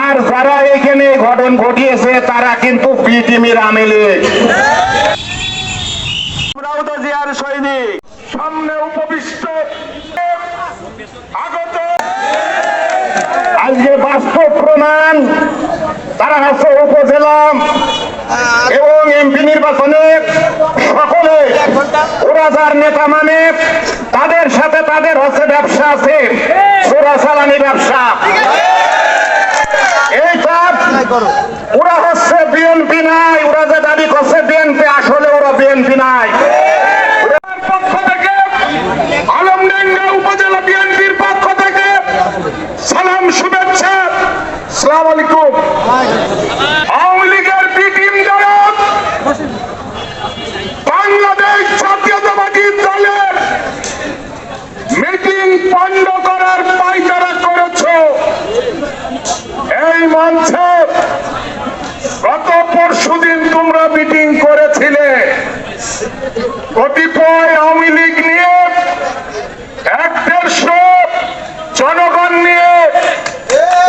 আর যারা এখানে ঘটন ঘটিয়েছে তারা কিন্তু বিটিমির আমেলে। আমরাও তো জিয়ার সৈনিক, সামনে উপবিষ্ট আগত আজকে বাস্তব প্রমাণ তারা হচ্ছে উপজেলা এবং এমপি নির্বাচনে সকলে ওরা যার নেতা মানে তাদের সাথে তাদের হচ্ছে ব্যবসা আছে, চোরাচালানি ব্যবসা। এইটা ওরা হচ্ছে বিএনপি নাই, ওরা যে দাবি করছে বিএনপি, আসলে ওরা বিএনপি নাই। পক্ষ থেকে আলমডাঙ্গা উপজেলা বিএনপির পক্ষ থেকে সালাম শুভেচ্ছা, আসসালামু আলাইকুম। আওয়ামী লীগের বি টিম যারা বাংলাদেশ জাতীয়তাবাদী দলের মিটিং বন্ধ করার পায়তারা করেছ, এই মঞ্চে গত পরশুদিন তোমরা মিটিং করেছিলে কতিপয় আওয়ামী লীগ নিয়ে, 1-150 জনগণ নিয়ে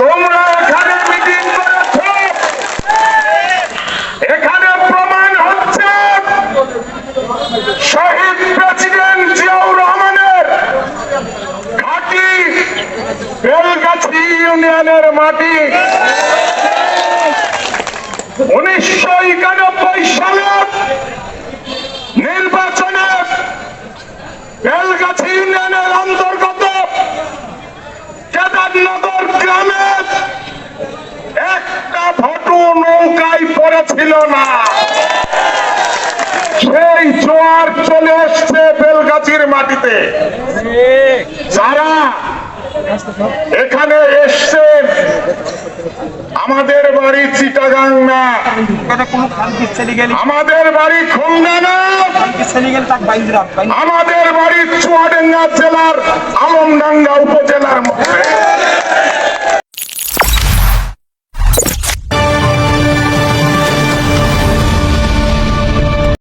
তোমরা এখানে মিটিং করেছ। এখানে প্রমাণ হচ্ছে শহীদ প্রেসিডেন্ট জিয়াউর রহমানের ঘাঁটি বেলগাছি ইউনিয়নের মাটি। 1991 সালে নির্বাচনে বেলগাছি ইউনিয়নের অন্তর্গত কেদারনগর গ্রামে একটা ভোটও নৌকায় পড়েছিল না। সেই জোয়ার চলে এসছে বেলগাছির মাটিতে। যারা এখানে এসছেন, আমাদের বাড়ি চিটাগাং না, আমাদের বাড়ি খুলনা না, আমাদের বাড়ি চুয়াডাঙ্গা জেলার আলমডাঙ্গা